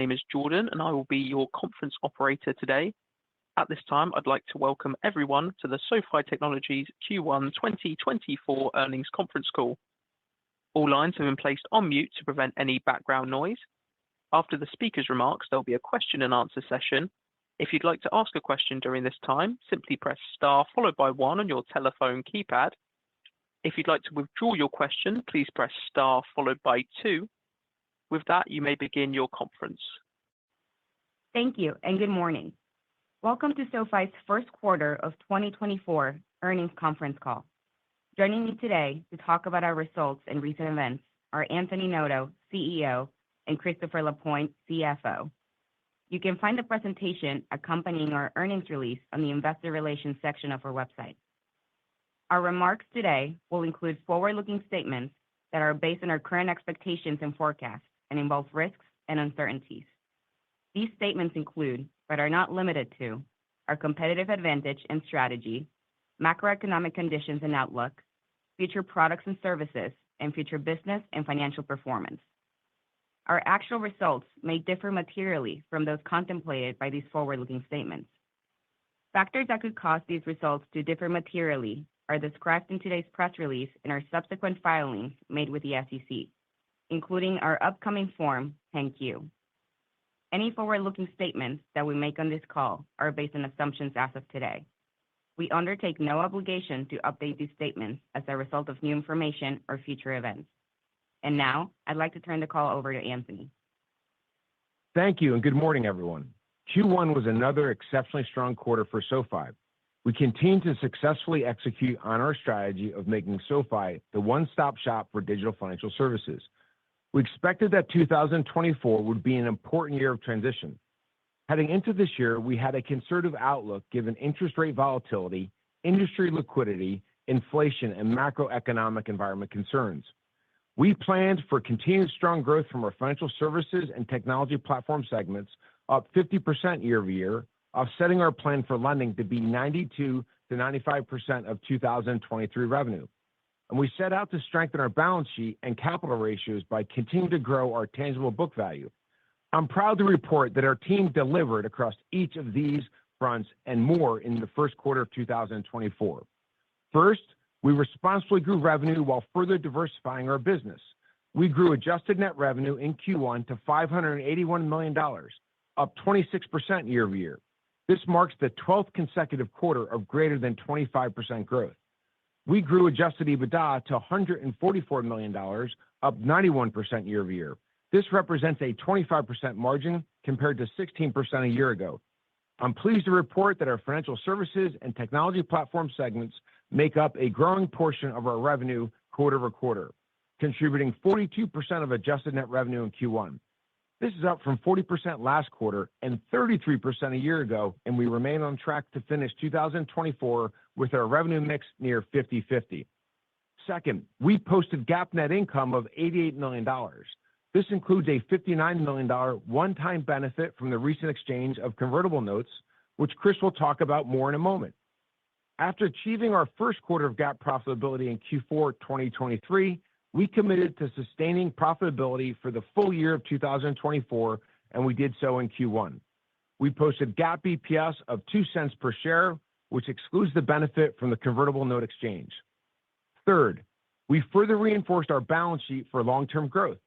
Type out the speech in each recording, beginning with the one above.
name is Jordan, and I will be your conference operator today. At this time, I'd like to welcome everyone to the SoFi Technologies Q1 2024 earnings conference call. All lines have been placed on mute to prevent any background noise. After the speaker's remarks, there'll be a question and answer session. If you'd like to ask a question during this time, simply press star followed by 1 on your telephone keypad. If you'd like to withdraw your question, please press star followed by 2. With that, you may begin your conference. Thank you, and good morning. Welcome to SoFi's first quarter of 2024 earnings conference call. Joining me today to talk about our results and recent events are Anthony Noto, CEO, and Christopher Lapointe, CFO. You can find the presentation accompanying our earnings release on the investor relations section of our website. Our remarks today will include forward-looking statements that are based on our current expectations and forecasts and involve risks and uncertainties. These statements include, but are not limited to, our competitive advantage and strategy, macroeconomic conditions and outlook, future products and services, and future business and financial performance. Our actual results may differ materially from those contemplated by these forward-looking statements. Factors that could cause these results to differ materially are described in today's press release and our subsequent filings made with the SEC, including our upcoming Form 10-Q. Any forward-looking statements that we make on this call are based on assumptions as of today. We undertake no obligation to update these statements as a result of new information or future events. And now, I'd like to turn the call over to Anthony. Thank you, and good morning, everyone. Q1 was another exceptionally strong quarter for SoFi. We continue to successfully execute on our strategy of making SoFi the one-stop shop for digital financial services. We expected that 2024 would be an important year of transition. Heading into this year, we had a conservative outlook given interest rate volatility, industry liquidity, inflation, and macroeconomic environment concerns. We planned for continued strong growth from our financial services and technology platform segments, up 50% year-over-year, offsetting our plan for lending to be 92 to 95% of 2023 revenue. And we set out to strengthen our balance sheet and capital ratios by continuing to grow our tangible book value. I'm proud to report that our team delivered across each of these fronts and more in the first quarter of 2024. First, we responsibly grew revenue while further diversifying our business. We grew adjusted net revenue in Q1 to $581 million, up 26% year-over-year. This marks the 12th consecutive quarter of greater than 25% growth. We grew adjusted EBITDA to $144 million, up 91% year-over-year. This represents a 25% margin compared to 16% a year ago. I'm pleased to report that our financial services and technology platform segments make up a growing portion of our revenue quarter-over-quarter, contributing 42% of adjusted net revenue in Q1. This is up from 40% last quarter and 33% a year ago, and we remain on track to finish 2024 with our revenue mix near 50/50. Second, we posted GAAP net income of $88 million. This includes a $59 million one-time benefit from the recent exchange of convertible notes, which Chris will talk about more in a moment. After achieving our first quarter of GAAP profitability in Q4 2023, we committed to sustaining profitability for the full year of 2024, and we did so in Q1. We posted GAAP EPS of 2 cents per share, which excludes the benefit from the convertible note exchange. Third, we further reinforced our balance sheet for long-term growth.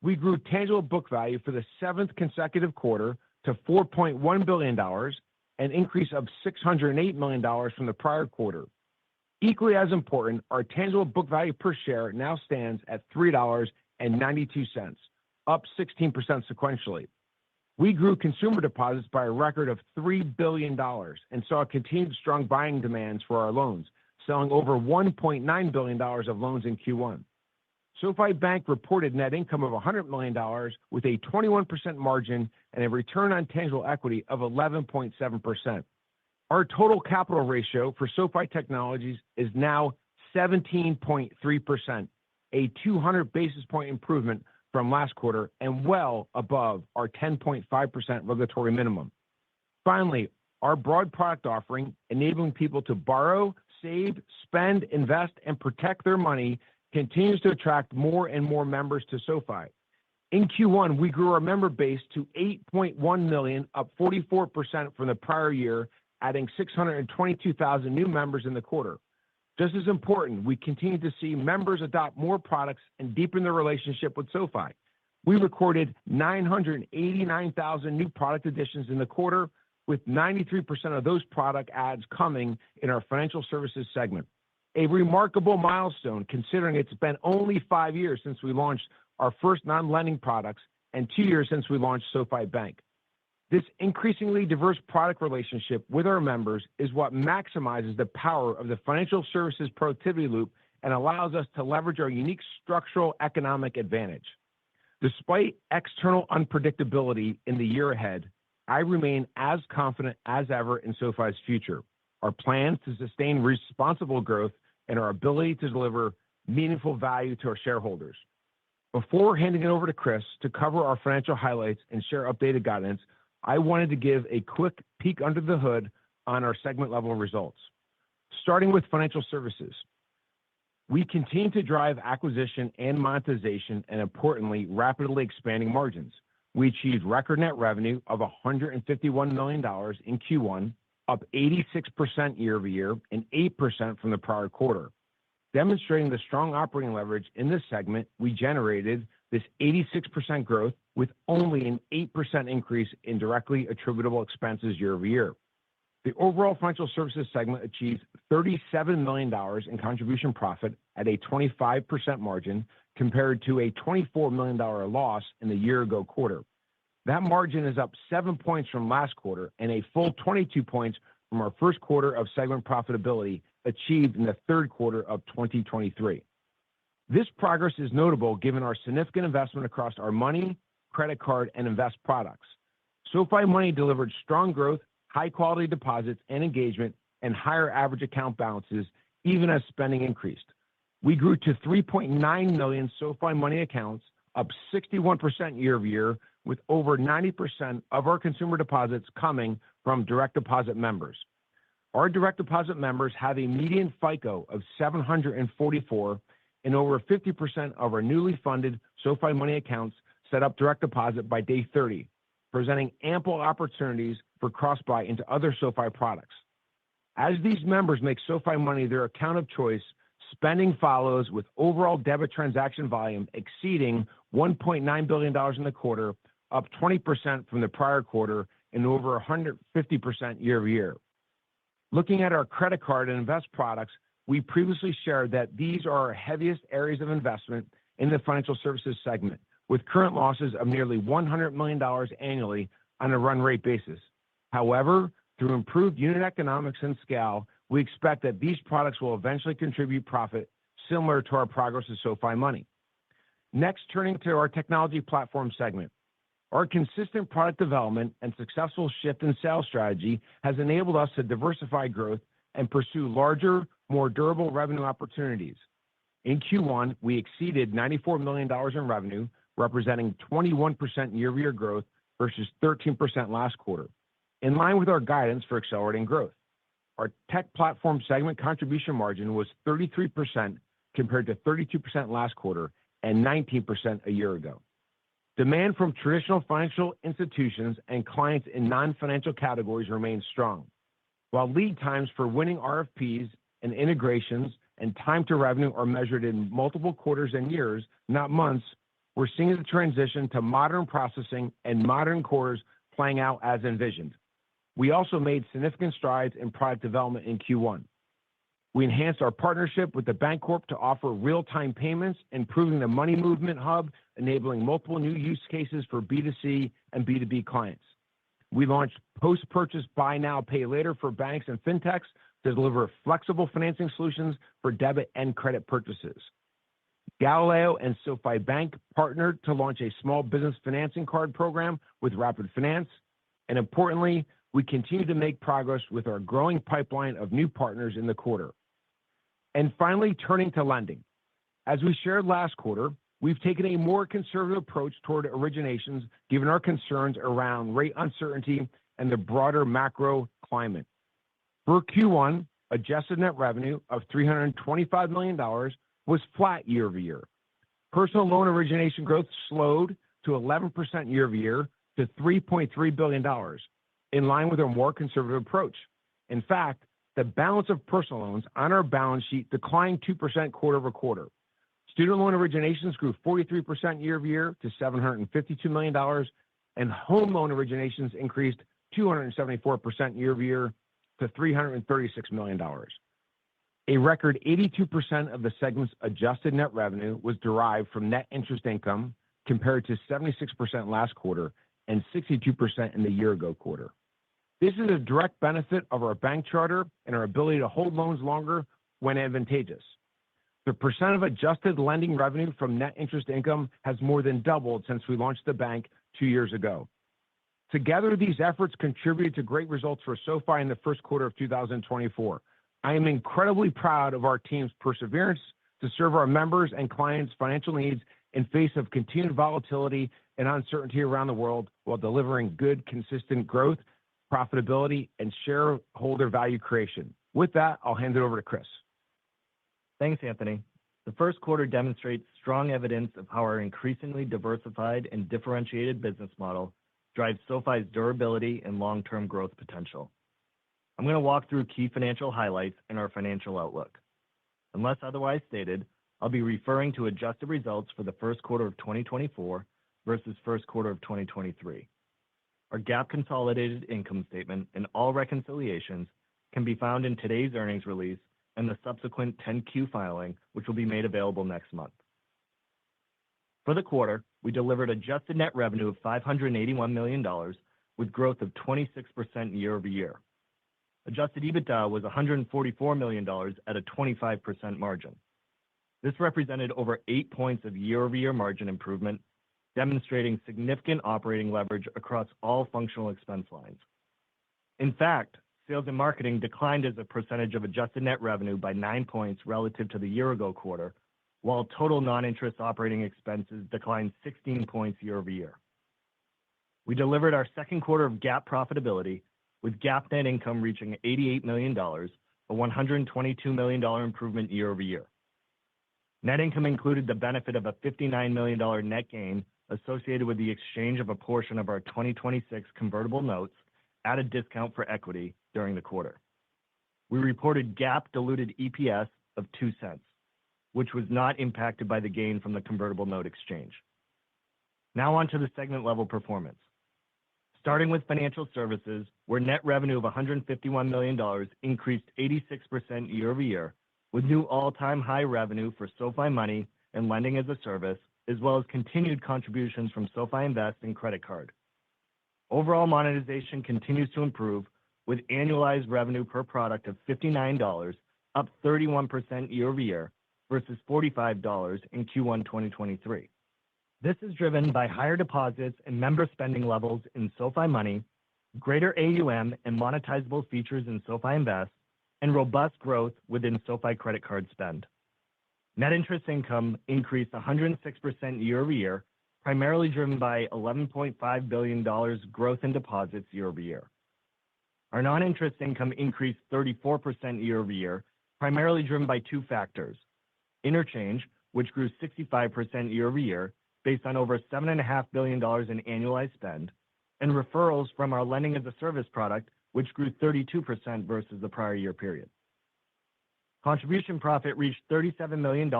We grew tangible book value for the 7th consecutive quarter to $4.1 billion, an increase of $608 million from the prior quarter. Equally as important, our tangible book value per share now stands at $3.92, up 16% sequentially. We grew consumer deposits by a record of $3 billion and saw continued strong buying demands for our loans, selling over $1.9 billion of loans in Q1. SoFi Bank reported net income of $100 million with a 21% margin and a return on tangible equity of 11.7%. Our total capital ratio for SoFi Technologies is now 17.3%, a 200 basis point improvement from last quarter and well above our 10.5% regulatory minimum. Finally, our broad product offering, enabling people to borrow, save, spend, invest, and protect their money, continues to attract more and more members to SoFi. In Q1, we grew our member base to 8.1 million, up 44% from the prior year, adding 622,000 new members in the quarter. Just as important, we continue to see members adopt more products and deepen their relationship with SoFi. We recorded 989,000 new product additions in the quarter, with 93% of those product adds coming in our financial services segment. A remarkable milestone considering it's been only 5 years since we launched our first non-lending products and 2 years since we launched SoFi Bank. This increasingly diverse product relationship with our members is what maximizes the power of the financial services productivity loop and allows us to leverage our unique structural economic advantage. Despite external unpredictability in the year ahead, I remain as confident as ever in SoFi's future, our plans to sustain responsible growth, and our ability to deliver meaningful value to our shareholders. Before handing it over to Chris to cover our financial highlights and share updated guidance, I wanted to give a quick peek under the hood on our segment-level results. Starting with financial services, we continue to drive acquisition and monetization and, importantly, rapidly expanding margins. We achieved record net revenue of $151 million in Q1, up 86% year-over-year and 8% from the prior quarter. Demonstrating the strong operating leverage in this segment, we generated this 86% growth with only an 8% increase in directly attributable expenses year-over-year. The overall financial services segment achieved $37 million in contribution profit at a 25% margin compared to a $24 million loss in the year-ago quarter. That margin is up 7 points from last quarter and a full 22 points from our first quarter of segment profitability achieved in the third quarter of 2023. This progress is notable given our significant investment across our money, credit card, and invest products. SoFi Money delivered strong growth, high-quality deposits and engagement, and higher average account balances even as spending increased. We grew to 3.9 million SoFi Money accounts, up 61% year-over-year, with over 90% of our consumer deposits coming from direct deposit members. Our direct deposit members have a median FICO of 744, and over 50% of our newly funded SoFi Money accounts set up direct deposit by day 30, presenting ample opportunities for cross-buy into other SoFi products. As these members make SoFi Money their account of choice, spending follows with overall debit transaction volume exceeding $1.9 billion in the quarter, up 20% from the prior quarter and over 150% year-over-year. Looking at our credit card and invest products, we previously shared that these are our heaviest areas of investment in the financial services segment, with current losses of nearly $100 million annually on a run rate basis. However, through improved unit economics and scale, we expect that these products will eventually contribute profit similar to our progress with SoFi Money. Next, turning to our technology platform segment. Our consistent product development and successful shift in sales strategy has enabled us to diversify growth and pursue larger, more durable revenue opportunities. In Q1, we exceeded $94 million in revenue, representing 21% year-over-year growth versus 13% last quarter, in line with our guidance for accelerating growth. Our tech platform segment contribution margin was 33% compared to 32% last quarter and 19% a year ago. Demand from traditional financial institutions and clients in non-financial categories remains strong. While lead times for winning RFPs and integrations and time to revenue are measured in multiple quarters and years, not months, we're seeing the transition to modern processing and modern cores playing out as envisioned. We also made significant strides in product development in Q1. We enhanced our partnership with the Bancorp to offer real-time payments, improving the money movement hub, enabling multiple new use cases for B2C and B2B clients. We launched post-purchase buy now, pay later for banks and fintechs to deliver flexible financing solutions for debit and credit purchases. Galileo and SoFi Bank partnered to launch a small business financing card program with Rapid Finance. And importantly, we continue to make progress with our growing pipeline of new partners in the quarter. And finally, turning to lending. As we shared last quarter, we've taken a more conservative approach toward originations given our concerns around rate uncertainty and the broader macro climate. For Q1, adjusted net revenue of $325 million was flat year-over-year. Personal loan origination growth slowed to 11% year-over-year to $3.3 billion, in line with our more conservative approach. In fact, the balance of personal loans on our balance sheet declined 2% quarter-over-quarter. Student loan originations grew 43% year-over-year to $752 million, and home loan originations increased 274% year-over-year to $336 million. A record 82% of the segment's adjusted net revenue was derived from net interest income, compared to 76% last quarter and 62% in the year-ago quarter. This is a direct benefit of our bank charter and our ability to hold loans longer when advantageous. The percent of adjusted lending revenue from net interest income has more than doubled since we launched the bank 2 years ago. Together, these efforts contributed to great results for SoFi in the first quarter of 2024. I am incredibly proud of our team's perseverance to serve our members and clients' financial needs in face of continued volatility and uncertainty around the world, while delivering good, consistent growth, profitability, and shareholder value creation. With that, I'll hand it over to Chris. Thanks, Anthony. The first quarter demonstrates strong evidence of how our increasingly diversified and differentiated business model drives SoFi's durability and long-term growth potential. I'm going to walk through key financial highlights and our financial outlook. Unless otherwise stated, I'll be referring to adjusted results for the first quarter of 2024 versus first quarter of 2023. Our GAAP consolidated income statement and all reconciliations can be found in today's earnings release and the subsequent 10-Q filing, which will be made available next month. For the quarter, we delivered adjusted net revenue of $581 million, with growth of 26% year-over-year. Adjusted EBITDA was $144 million at a 25% margin. This represented over 8 points of year-over-year margin improvement, demonstrating significant operating leverage across all functional expense lines. In fact, sales and marketing declined as a percentage of adjusted net revenue by 9 points relative to the year-ago quarter, while total non-interest operating expenses declined 16 points year-over-year. We delivered our second quarter of GAAP profitability, with GAAP net income reaching $88 million, a $122 million improvement year-over-year. Net income included the benefit of a $59 million net gain associated with the exchange of a portion of our 2026 convertible notes at a discount for equity during the quarter. We reported GAAP diluted EPS of $0.02, which was not impacted by the gain from the convertible note exchange. Now on to the segment-level performance. Starting with financial services, where net revenue of $151 million increased 86% year-over-year, with new all-time high revenue for SoFi Money and lending as a service, as well as continued contributions from SoFi Invest and credit card. Overall monetization continues to improve, with annualized revenue per product of $59, up 31% year-over-year, versus $45 in Q1 2023. This is driven by higher deposits and member spending levels in SoFi Money, greater AUM and monetizable features in SoFi Invest, and robust growth within SoFi credit card spend. Net interest income increased 106% year-over-year, primarily driven by $11.5 billion growth in deposits year-over-year. Our non-interest income increased 34% year-over-year, primarily driven by two factors: interchange, which grew 65% year-over-year, based on over $7.5 billion in annualized spend, and referrals from our lending as a service product, which grew 32% versus the prior year period. Contribution profit reached $37 million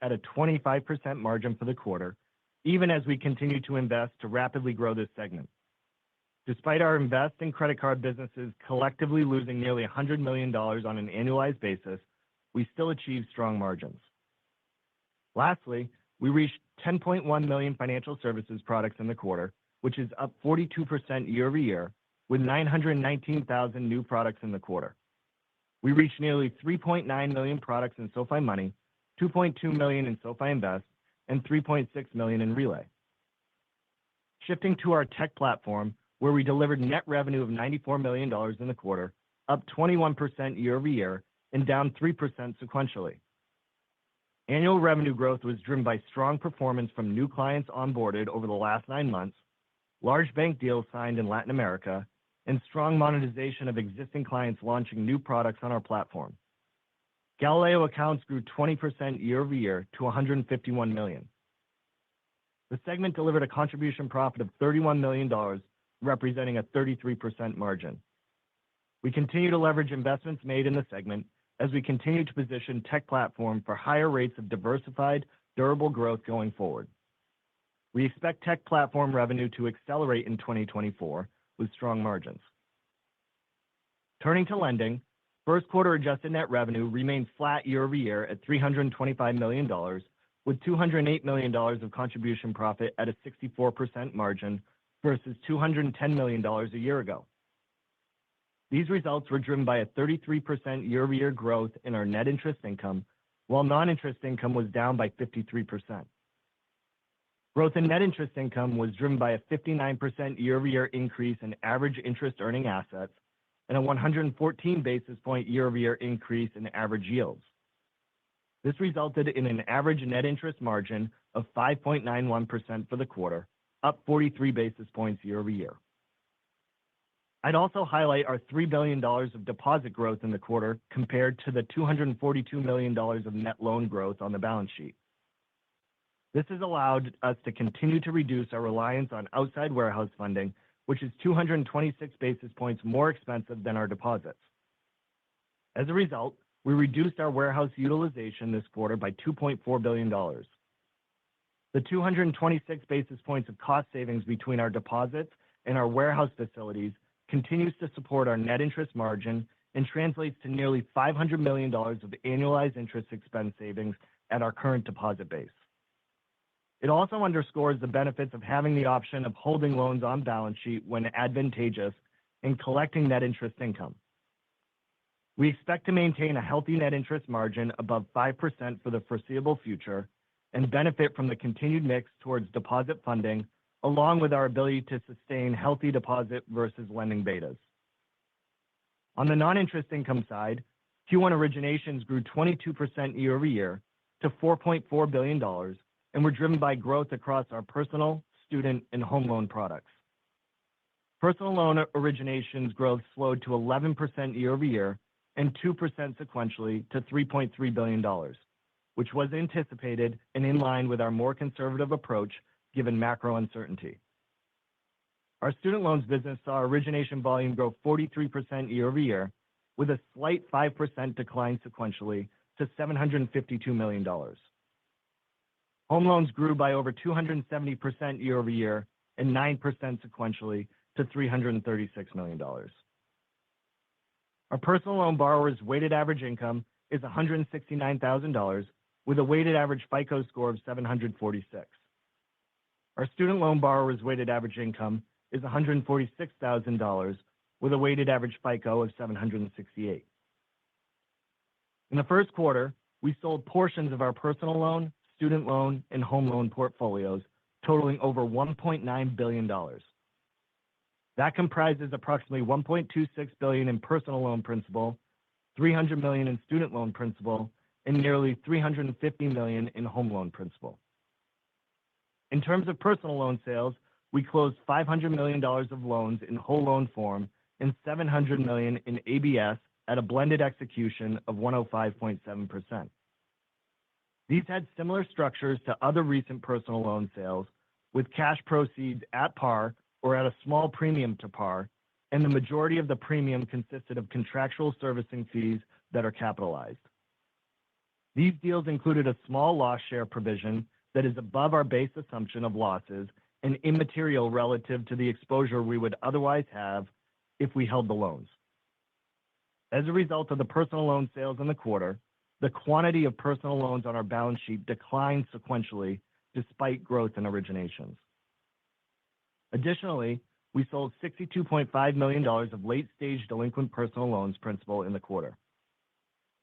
at a 25% margin for the quarter, even as we continue to invest to rapidly grow this segment. Despite our Invest and credit card businesses collectively losing nearly $100 million on an annualized basis, we still achieved strong margins. Lastly, we reached 10.1 million financial services products in the quarter, which is up 42% year-over-year, with 919,000 new products in the quarter. We reached nearly 3.9 million products in SoFi Money, 2.2 million in SoFi Invest, and 3.6 million in Relay. Shifting to our tech platform, where we delivered net revenue of $94 million in the quarter, up 21% year-over-year and down 3% sequentially. Annual revenue growth was driven by strong performance from new clients onboarded over the last 9 months, large bank deals signed in Latin America, and strong monetization of existing clients launching new products on our platform. Galileo accounts grew 20% year-over-year to 151 million. The segment delivered a contribution profit of $31 million, representing a 33% margin. We continue to leverage investments made in the segment as we continue to position Tech Platform for higher rates of diversified, durable growth going forward. We expect Tech Platform revenue to accelerate in 2024 with strong margins. Turning to lending, first quarter adjusted net revenue remained flat year-over-year at $325 million, with $208 million of contribution profit at a 64% margin versus $210 million a year ago. These results were driven by a 33% year-over-year growth in our net interest income, while non-interest income was down by 53%. Growth in net interest income was driven by a 59% year-over-year increase in average interest earning assets and a 114 basis point year-over-year increase in average yields. This resulted in an average net interest margin of 5.91% for the quarter, up 43 basis points year-over-year. I'd also highlight our $3 billion of deposit growth in the quarter compared to the $242 million of net loan growth on the balance sheet. This has allowed us to continue to reduce our reliance on outside warehouse funding, which is 226 basis points more expensive than our deposits. As a result, we reduced our warehouse utilization this quarter by $2.4 billion. The 226 basis points of cost savings between our deposits and our warehouse facilities continues to support our net interest margin and translates to nearly $500 million of annualized interest expense savings at our current deposit base. It also underscores the benefits of having the option of holding loans on balance sheet when advantageous and collecting net interest income. We expect to maintain a healthy net interest margin above 5% for the foreseeable future and benefit from the continued mix towards deposit funding, along with our ability to sustain healthy deposit versus lending betas. On the non-interest income side, Q1 originations grew 22% year-over-year to $4.4 billion and were driven by growth across our personal, student, and home loan products. Personal loan originations growth slowed to 11% year-over-year and 2% sequentially to $3.3 billion, which was anticipated and in line with our more conservative approach given macro uncertainty. Our student loans business saw origination volume grow 43% year-over-year, with a slight 5% decline sequentially to $752 million. Home loans grew by over 270% year-over-year and 9% sequentially to $336 million. Our personal loan borrowers' weighted average income is $169,000, with a weighted average FICO score of 746. Our student loan borrowers' weighted average income is $146,000, with a weighted average FICO of 768. In the first quarter, we sold portions of our personal loan, student loan, and home loan portfolios, totaling over $1.9 billion. That comprises approximately $1.26 billion in personal loan principal, $300 million in student loan principal, and nearly $350 million in home loan principal. In terms of personal loan sales, we closed $500 million of loans in whole loan form and $700 million in ABS at a blended execution of 105.7%. These had similar structures to other recent personal loan sales, with cash proceeds at par or at a small premium to par, and the majority of the premium consisted of contractual servicing fees that are capitalized. These deals included a small loss share provision that is above our base assumption of losses and immaterial relative to the exposure we would otherwise have if we held the loans. As a result of the personal loan sales in the quarter, the quantity of personal loans on our balance sheet declined sequentially despite growth in originations. Additionally, we sold $62.5 million of late-stage delinquent personal loans principal in the quarter.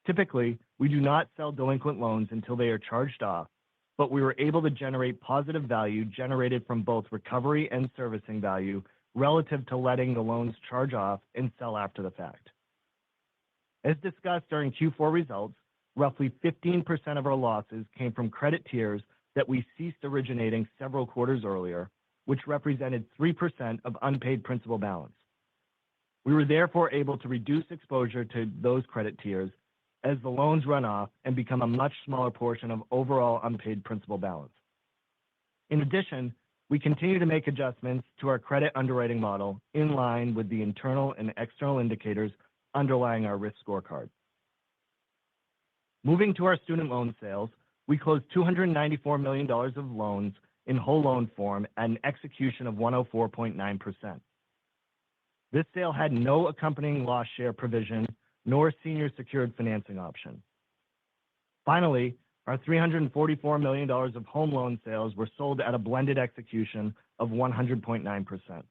Typically, we do not sell delinquent loans until they are charged off, but we were able to generate positive value generated from both recovery and servicing value relative to letting the loans charge off and sell after the fact. As discussed during Q4 results, roughly 15% of our losses came from credit tiers that we ceased originating several quarters earlier, which represented 3% of unpaid principal balance. We were therefore able to reduce exposure to those credit tiers as the loans run off and become a much smaller portion of overall unpaid principal balance. In addition, we continue to make adjustments to our credit underwriting model in line with the internal and external indicators underlying our risk scorecard. Moving to our student loan sales, we closed $294 million of loans in whole loan form at an execution of 104.9%. This sale had no accompanying loss share provision nor senior secured financing option. Finally, our $344 million of home loan sales were sold at a blended execution of 100.9%.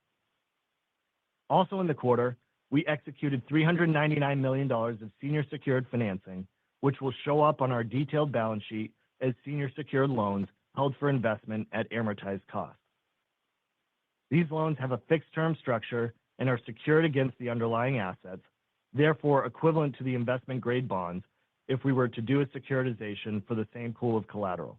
Also in the quarter, we executed $399 million of senior secured financing, which will show up on our detailed balance sheet as senior secured loans held for investment at amortized cost. These loans have a fixed term structure and are secured against the underlying assets, therefore equivalent to the investment grade bonds if we were to do a securitization for the same pool of collateral.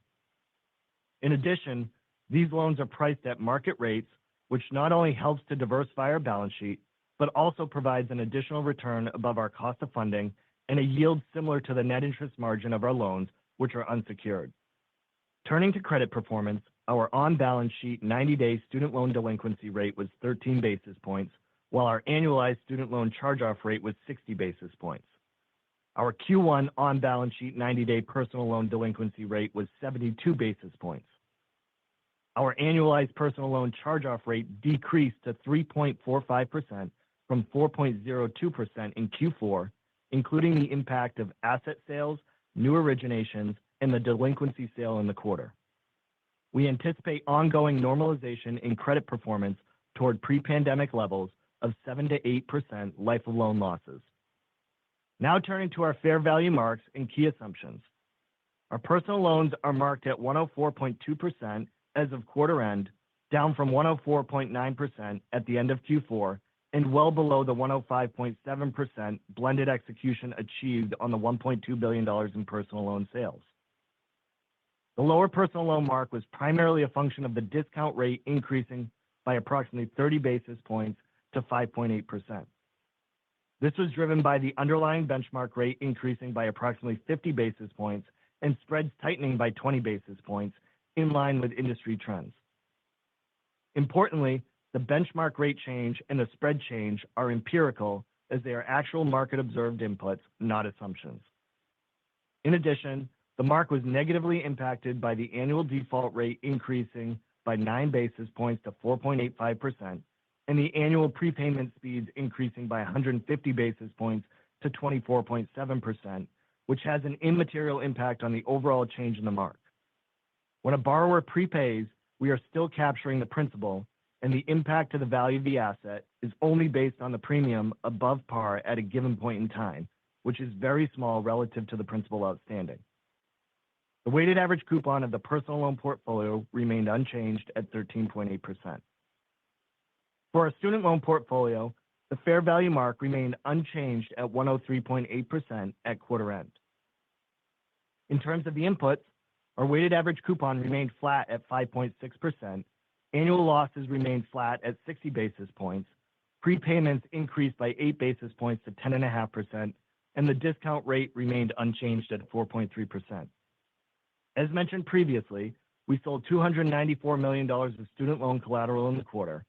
In addition, these loans are priced at market rates, which not only helps to diversify our balance sheet, but also provides an additional return above our cost of funding and a yield similar to the net interest margin of our loans, which are unsecured. Turning to credit performance, our on-balance sheet 90-day student loan delinquency rate was 13 basis points, while our annualized student loan charge-off rate was 60 basis points. Our Q1 on-balance sheet 90-day personal loan delinquency rate was 72 basis points. Our annualized personal loan charge-off rate decreased to 3.45% from 4.02% in Q4, including the impact of asset sales, new originations, and the delinquency sale in the quarter. We anticipate ongoing normalization in credit performance toward pre-pandemic levels of 7 to 8% life of loan losses. Now turning to our fair value marks and key assumptions. Our personal loans are marked at 104.2% as of quarter end, down from 104.9% at the end of Q4, and well below the 105.7% blended execution achieved on the $1.2 billion in personal loan sales. The lower personal loan mark was primarily a function of the discount rate increasing by approximately 30 basis points to 5.8%. This was driven by the underlying benchmark rate increasing by approximately 50 basis points and spreads tightening by 20 basis points in line with industry trends. Importantly, the benchmark rate change and the spread change are empirical as they are actual market observed inputs, not assumptions. In addition, the mark was negatively impacted by the annual default rate increasing by 9 basis points to 4.85% and the annual prepayment speeds increasing by 150 basis points to 24.7%, which has an immaterial impact on the overall change in the mark. When a borrower prepays, we are still capturing the principal, and the impact to the value of the asset is only based on the premium above par at a given point in time, which is very small relative to the principal outstanding. The weighted average coupon of the personal loan portfolio remained unchanged at 13.8%. For our student loan portfolio, the fair value mark remained unchanged at 103.8% at quarter end. In terms of the inputs, our weighted average coupon remained flat at 5.6%, annual losses remained flat at 60 basis points, prepayments increased by 8 basis points to 10.5%, and the discount rate remained unchanged at 4.3%. As mentioned previously, we sold $294 million of student loan collateral in the quarter.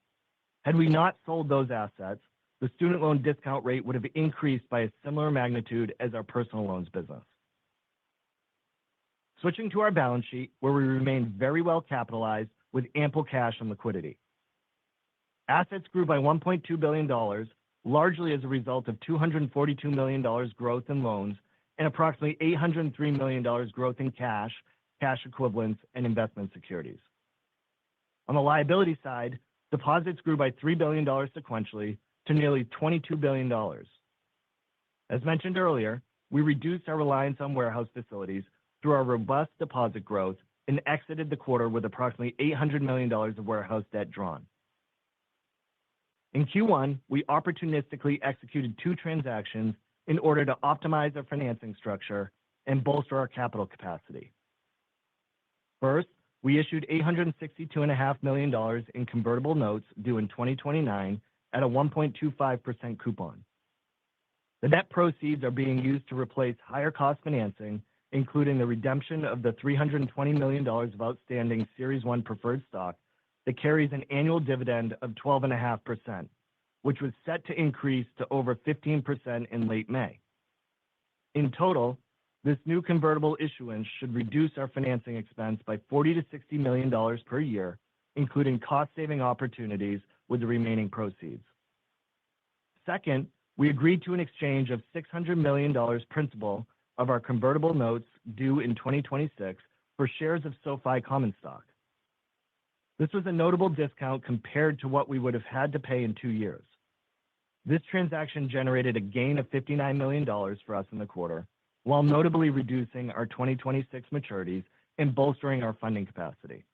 Had we not sold those assets, the student loan discount rate would have increased by a similar magnitude as our personal loans business. Switching to our balance sheet, where we remain very well capitalized with ample cash and liquidity. Assets grew by $1.2 billion, largely as a result of $242 million growth in loans and approximately $803 million growth in cash, cash equivalents, and investment securities. On the liability side, deposits grew by $3 billion sequentially to nearly $22 billion. As mentioned earlier, we reduced our reliance on warehouse facilities through our robust deposit growth and exited the quarter with approximately $800 million of warehouse debt drawn. In Q1, we opportunistically executed 2 transactions in order to optimize our financing structure and bolster our capital capacity. First, we issued $862.5 million in convertible notes due in 2029 at a 1.25% coupon. The net proceeds are being used to replace higher cost financing including the redemption of the $320 million of outstanding Series 1 preferred stock that carries an annual dividend of 12.5%, which was set to increase to over 15% in late May. In total, this new convertible issuance should reduce our financing expense by $40 to $60 million per year, including cost-saving opportunities with the remaining proceeds. Second, we agreed to an exchange of $600 million principal of our convertible notes due in 2026 for shares of SoFi common stock. This was a notable discount compared to what we would have had to pay in 2 years. This transaction generated a gain of $59 million for us in the quarter, while notably reducing our 2026 maturities and bolstering our funding capacity.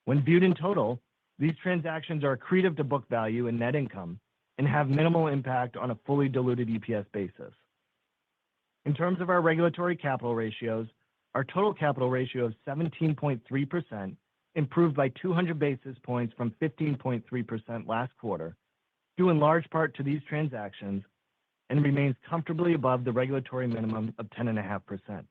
When viewed in total, these transactions are accretive to book value and net income and have minimal impact on a fully diluted EPS basis. In terms of our regulatory capital ratios, our total capital ratio of 17.3% improved by 200 basis points from 15.3% last quarter, due in large part to these transactions, and remains comfortably above the regulatory minimum of 10.5%.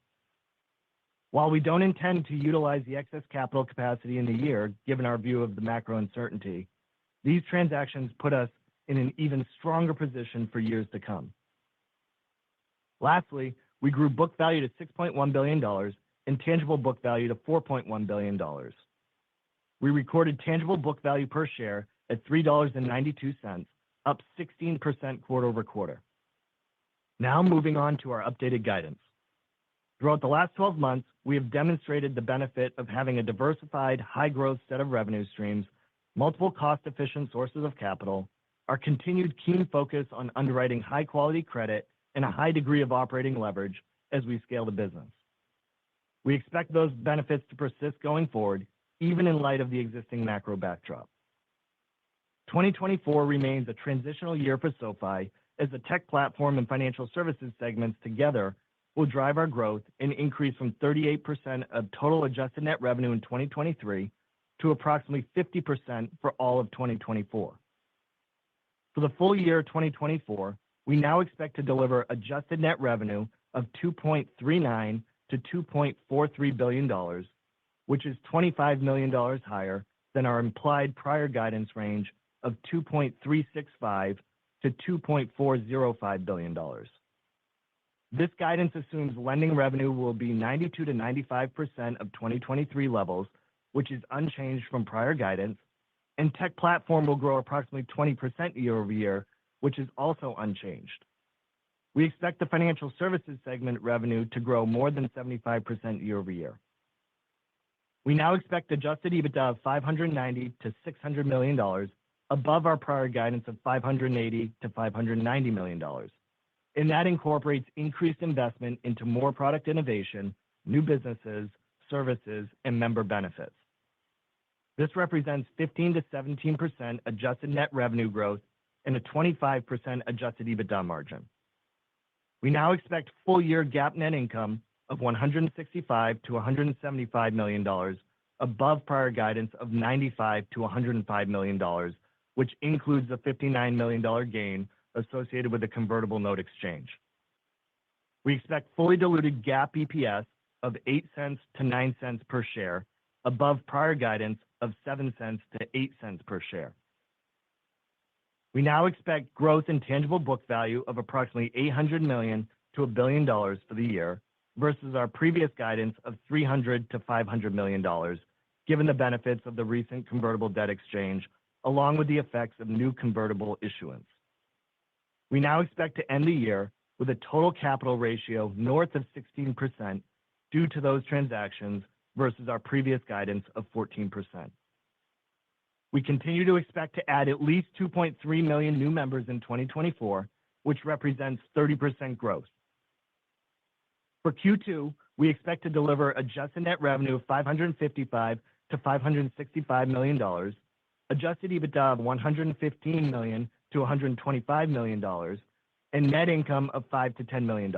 While we don't intend to utilize the excess capital capacity in the year, given our view of the macro uncertainty, these transactions put us in an even stronger position for years to come. Lastly, we grew book value to $6.1 billion and tangible book value to $4.1 billion. We recorded tangible book value per share at $3.92, up 16% quarter over quarter. Now moving on to our updated guidance. Throughout the last 12 months, we have demonstrated the benefit of having a diversified, high-growth set of revenue streams, multiple cost-efficient sources of capital, our continued keen focus on underwriting high-quality credit, and a high degree of operating leverage as we scale the business. We expect those benefits to persist going forward, even in light of the existing macro backdrop. 2024 remains a transitional year for SoFi, as the tech platform and financial services segments together will drive our growth and increase from 38% of total adjusted net revenue in 2023 to approximately 50% for all of 2024. For the full year 2024, we now expect to deliver adjusted net revenue of $2.39 to $2.43 billion, which is $25 million higher than our implied prior guidance range of $2.365 to $2.405 billion. This guidance assumes lending revenue will be 92 to 95% of 2023 levels, which is unchanged from prior guidance, and tech platform will grow approximately 20% year over year, which is also unchanged. We expect the financial services segment revenue to grow more than 75% year over year. We now expect adjusted EBITDA of $590 to $600 million, above our prior guidance of $580 to $590 million. And that incorporates increased investment into more product innovation, new businesses, services, and member benefits. This represents 15 to 17% adjusted net revenue growth and a 25% adjusted EBITDA margin. We now expect full-year GAAP net income of $165 to $175 million, above prior guidance of $95 to $105 million, which includes a $59 million gain associated with the convertible note exchange. We expect fully diluted GAAP EPS of 8 cents to 9 cents per share, above prior guidance of 7 cents to 8 cents per share. We now expect growth in tangible book value of approximately $800 million to $1 billion for the year versus our previous guidance of $300 to $500 million, given the benefits of the recent convertible debt exchange, along with the effects of new convertible issuance. We now expect to end the year with a total capital ratio north of 16% due to those transactions versus our previous guidance of 14%. We continue to expect to add at least 2.3 million new members in 2024, which represents 30% growth. For Q2, we expect to deliver adjusted net revenue of $555 to $565 million, adjusted EBITDA of $115 million to $125 million, and net income of $5 to $10 million.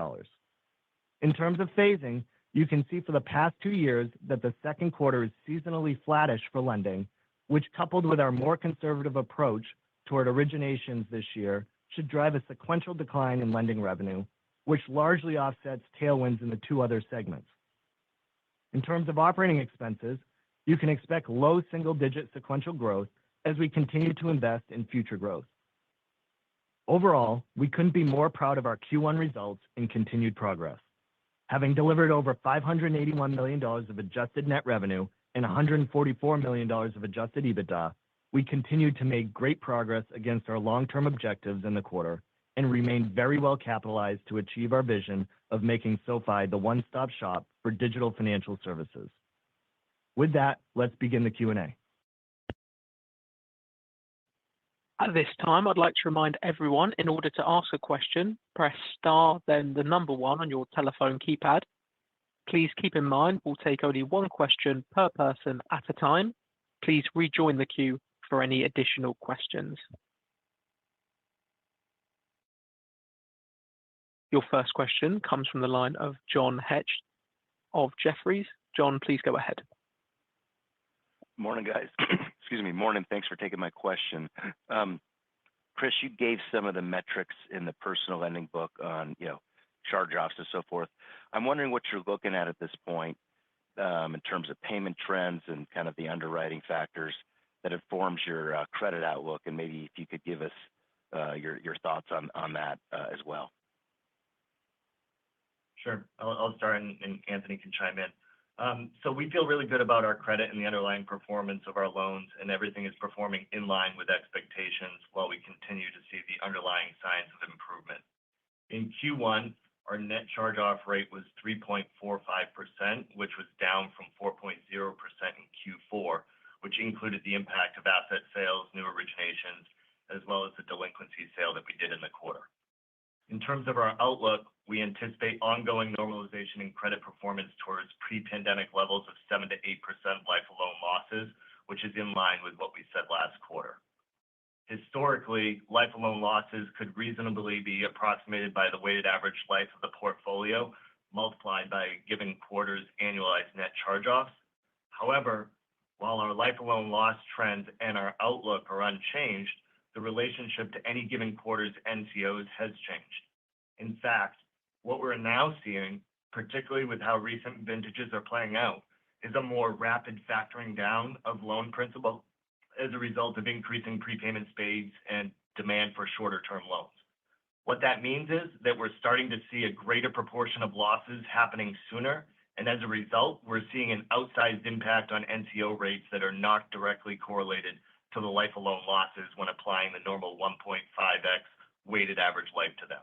In terms of phasing, you can see for the past 2 years that the second quarter is seasonally flattish for lending, which, coupled with our more conservative approach toward originations this year, should drive a sequential decline in lending revenue, which largely offsets tailwinds in the two other segments. In terms of operating expenses, you can expect low single-digit sequential growth as we continue to invest in future growth. Overall, we couldn't be more proud of our Q1 results and continued progress. Having delivered over $581 million of adjusted net revenue and $144 million of adjusted EBITDA, we continued to make great progress against our long-term objectives in the quarter and remain very well capitalized to achieve our vision of making SoFi the one-stop shop for digital financial services. With that, let's begin the Q&A. At this time, I'd like to remind everyone, in order to ask a question, press star, then the number one on your telephone keypad. Please keep in mind we'll take only one question per person at a time. Please rejoin the queue for any additional questions. Your first question comes from the line of John Hecht of Jefferies. John, please go ahead. Morning, guys. Excuse me. Morning. Thanks for taking my question. Chris, you gave some of the metrics in the personal lending book on, charge-offs and so forth. I'm wondering what you're looking at this point in terms of payment trends and kind of the underwriting factors that informs your credit outlook, and maybe if you could give us your thoughts on that as well. Sure. I'll start, and Anthony can chime in. So we feel really good about our credit and the underlying performance of our loans, and everything is performing in line with expectations while we continue to see the underlying signs of improvement. In Q1, our net charge-off rate was 3.45%, which was down from 4.0% in Q4, which included the impact of asset sales, new originations, as well as the delinquency sale that we did in the quarter. In terms of our outlook, we anticipate ongoing normalization in credit performance towards pre-pandemic levels of 7 to 8% life of loan losses, which is in line with what we said last quarter. Historically, life of loan losses could reasonably be approximated by the weighted average life of the portfolio multiplied by a given quarter's annualized net charge-offs. However, while our life of loan loss trends and our outlook are unchanged, the relationship to any given quarter's NCOs has changed. In fact, what we're now seeing, particularly with how recent vintages are playing out, is a more rapid factoring down of loan principal as a result of increasing prepayment speeds and demand for shorter-term loans. What that means is that we're starting to see a greater proportion of losses happening sooner, and as a result, we're seeing an outsized impact on NCO rates that are not directly correlated to the life of loan losses when applying the normal 1.5x weighted average life to them.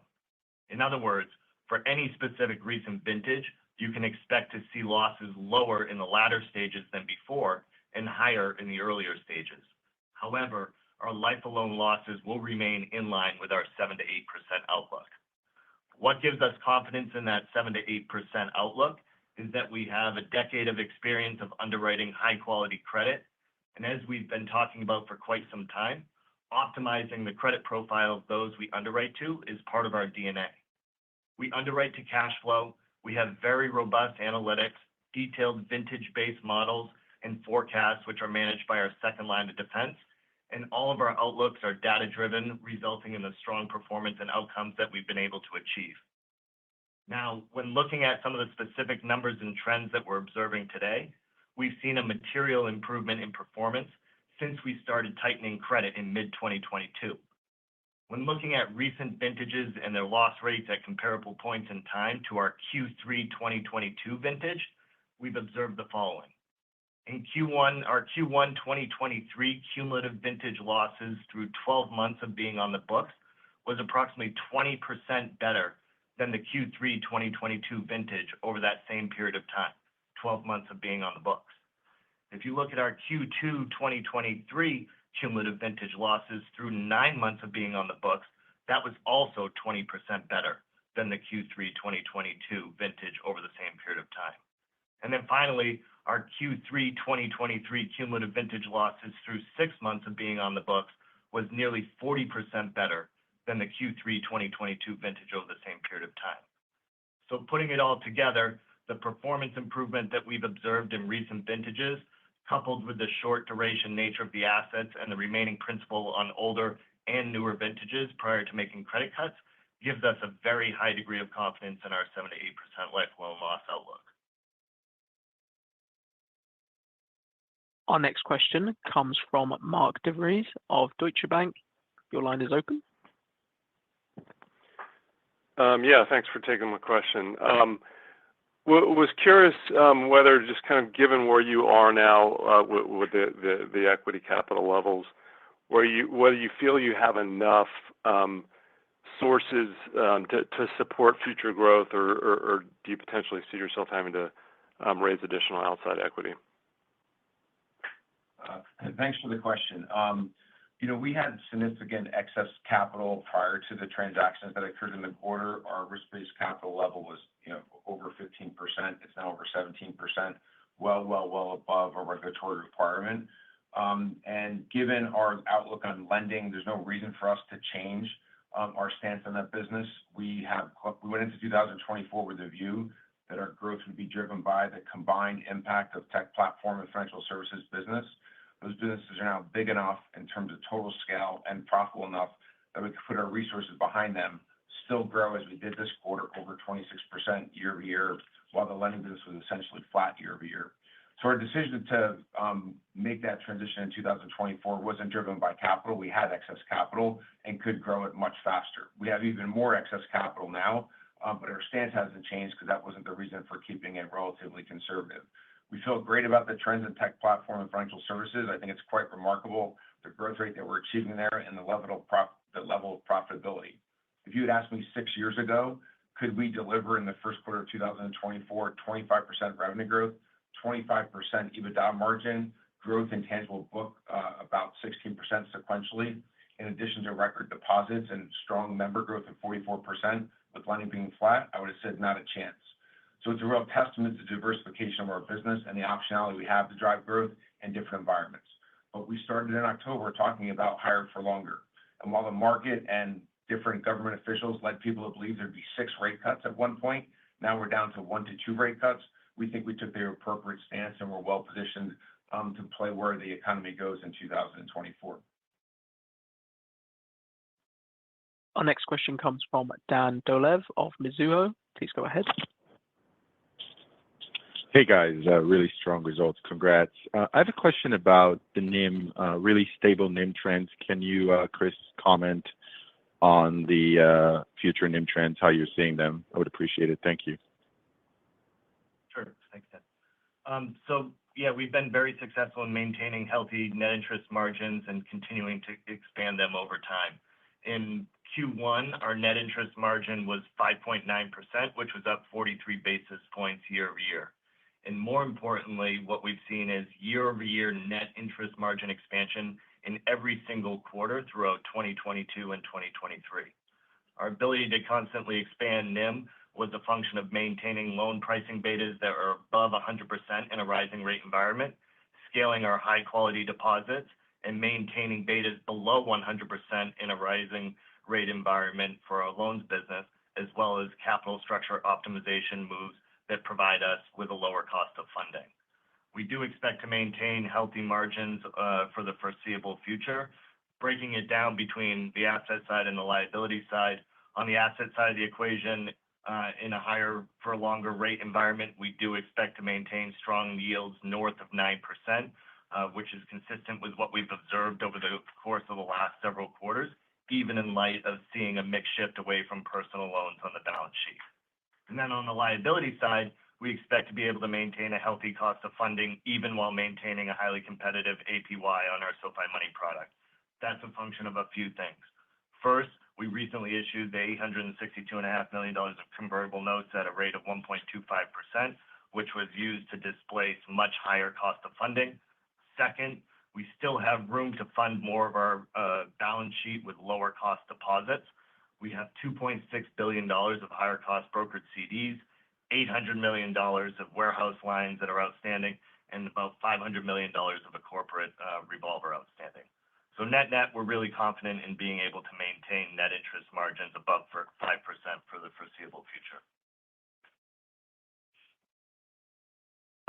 In other words, for any specific recent vintage, you can expect to see losses lower in the latter stages than before and higher in the earlier stages. However, our life of loan losses will remain in line with our 7 to 8% outlook. What gives us confidence in that 7 to 8% outlook is that we have a decade of experience of underwriting high-quality credit, and as we've been talking about for quite some time, optimizing the credit profile of those we underwrite to is part of our DNA. We underwrite to cash flow. We have very robust analytics, detailed vintage-based models, and forecasts, which are managed by our second line of defense, and all of our outlooks are data-driven, resulting in the strong performance and outcomes that we've been able to achieve. Now, when looking at some of the specific numbers and trends that we're observing today, we've seen a material improvement in performance since we started tightening credit in mid-2022. When looking at recent vintages and their loss rates at comparable points in time to our Q3 2022 vintage, we've observed the following. In Q1, our Q1 2023 cumulative vintage losses through 12 months of being on the books was approximately 20% better than the Q3 2022 vintage over that same period of time, 12 months of being on the books. If you look at our Q2 2023 cumulative vintage losses through 9 months of being on the books, that was also 20% better than the Q3 2022 vintage over the same period of time. And then finally, our Q3 2023 cumulative vintage losses through 6 months of being on the books was nearly 40% better than the Q3 2022 vintage over the same period of time. So putting it all together, the performance improvement that we've observed in recent vintages, coupled with the short duration nature of the assets and the remaining principal on older and newer vintages prior to making credit cuts, gives us a very high degree of confidence in our 7 to 8% life loan loss outlook. Our next question comes from Mark DeVries of Deutsche Bank. Your line is open. Yeah, thanks for taking my question. Was curious whether just kind of given where you are now with the equity capital levels, whether you feel you have enough sources to support future growth, or do you potentially see yourself having to raise additional outside equity? Thanks for the question. We had significant excess capital prior to the transactions that occurred in the quarter. Our risk-based capital level was, over 15%. It's now over 17%, well above our regulatory requirement. And given our outlook on lending, there's no reason for us to change our stance on that business. We went into 2024 with a view that our growth would be driven by the combined impact of tech platform and financial services business. Those businesses are now big enough in terms of total scale and profitable enough that we could put our resources behind them, still grow as we did this quarter, over 26% year over year, while the lending business was essentially flat year over year. So our decision to make that transition in 2024 wasn't driven by capital. We had excess capital and could grow it much faster. We have even more excess capital now, but our stance hasn't changed because that wasn't the reason for keeping it relatively conservative. We feel great about the trends in tech platform and financial services. I think it's quite remarkable, the growth rate that we're achieving there and the level of profitability. If you had asked me 6 years ago, could we deliver in the first quarter of 2024, 25% revenue growth, 25% EBITDA margin, growth in tangible book, about 16% sequentially, in addition to record deposits and strong member growth of 44%, with lending being flat, I would have said not a chance. So it's a real testament to diversification of our business and the optionality we have to drive growth in different environments. But we started in October talking about higher for longer. And while the market and different government officials led people to believe there'd be 6 rate cuts at one point, now we're down to 1 to 2 rate cuts. We think we took the appropriate stance and we're well positioned to play where the economy goes in 2024. Our next question comes from Dan Dolev of Mizuho. Please go ahead. Hey guys, really strong results. Congrats. I have a question about the NIM, really stable NIM trends. Can you, Chris, comment on the future NIM trends, how you're seeing them? I would appreciate it. Thank you. Sure. Thanks, Dan. So, yeah, we've been very successful in maintaining healthy net interest margins and continuing to expand them over time. In Q1, our net interest margin was 5.9%, which was up 43 basis points year over year. And more importantly, what we've seen is year-over-year net interest margin expansion in every single quarter throughout 2022 and 2023. Our ability to constantly expand NIM was a function of maintaining loan pricing betas that are above 100% in a rising rate environment, scaling our high-quality deposits, and maintaining betas below 100% in a rising rate environment for our loans business, as well as capital structure optimization moves that provide us with a lower cost of funding. We do expect to maintain healthy margins for the foreseeable future, breaking it down between the asset side and the liability side. On the asset side of the equation, in a higher for longer rate environment, we do expect to maintain strong yields north of 9%, which is consistent with what we've observed over the course of the last several quarters, even in light of seeing a mix shift away from personal loans on the balance sheet. And then on the liability side, we expect to be able to maintain a healthy cost of funding, even while maintaining a highly competitive APY on our SoFi Money product. That's a function of a few things. First, we recently issued the $862.5 million of convertible notes at a rate of 1.25%, which was used to displace much higher cost of funding. Second, we still have room to fund more of our balance sheet with lower cost deposits. We have $2.6 billion of higher cost brokered CDs, $800 million of warehouse lines that are outstanding, and about $500 million of a corporate revolver outstanding. So net, we're really confident in being able to maintain net interest margins above 5% for the foreseeable future.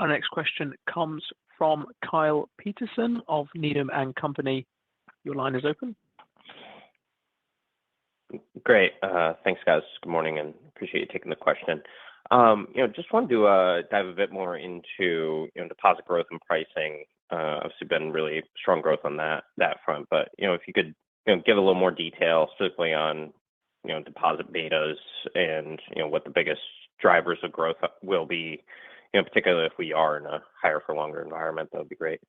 Our next question comes from Kyle Peterson of Needham & Company. Your line is open. Great. Thanks, guys. Good morning, and appreciate you taking the question. Just wanted to dive a bit more into, deposit growth and pricing. Obviously been really strong growth on that front. But, if you could, give a little more detail specifically on, deposit betas and, what the biggest drivers of growth will be, particularly if we are in a higher for longer environment, that would be great.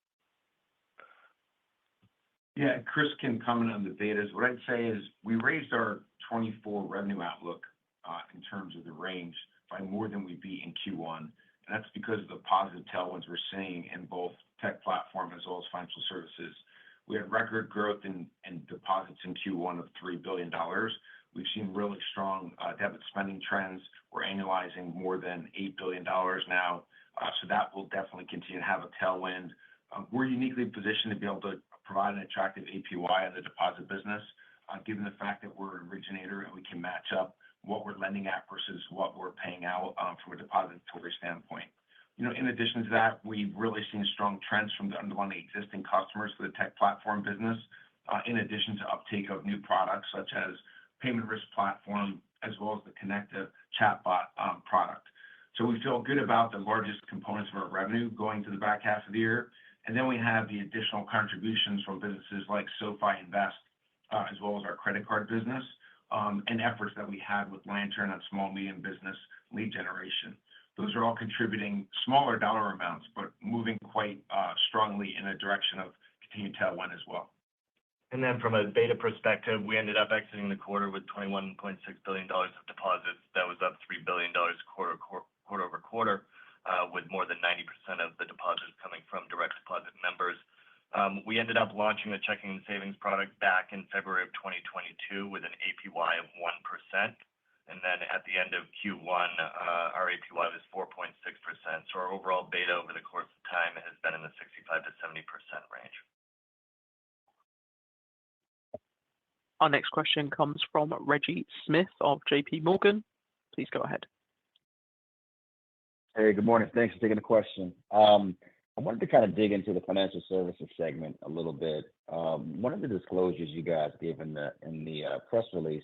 Yeah, Chris can comment on the betas. What I'd say is we raised our 24 revenue outlook in terms of the range by more than we beat in Q1. And that's because of the positive tailwinds we're seeing in both tech platform as well as financial services. We had record growth in deposits in Q1 of $3 billion. We've seen really strong debit spending trends. We're annualizing more than $8 billion now. So that will definitely continue to have a tailwind. We're uniquely positioned to be able to provide an attractive APY in the deposit business, given the fact that we're an originator and we can match up what we're lending at versus what we're paying out from a depository standpoint. In addition to that, we've really seen strong trends from the underlying existing customers for the tech platform business, in addition to uptake of new products such as payment risk platform, as well as the connected chatbot product. So we feel good about the largest components of our revenue going to the back half of the year. And then we have the additional contributions from businesses like SoFi Invest, as well as our credit card business, and efforts that we had with Lantern on small, medium business lead generation. Those are all contributing smaller dollar amounts, but moving quite strongly in a direction of continued tailwind as well. And then from a beta perspective, we ended up exiting the quarter with $21.6 billion of deposits. That was up $3 billion quarter over quarter, with more than 90% of the deposits coming from direct deposit members. We ended up launching a checking and savings product back in February of 2022 with an APY of 1%. And then at the end of Q1, our APY was 4.6%. So our overall beta over the course of time has been in the 65 to 70% range. Our next question comes from Reggie Smith of JP Morgan. Please go ahead. Hey, good morning. Thanks for taking the question. I wanted to kind of dig into the financial services segment a little bit. One of the disclosures you guys gave in the press release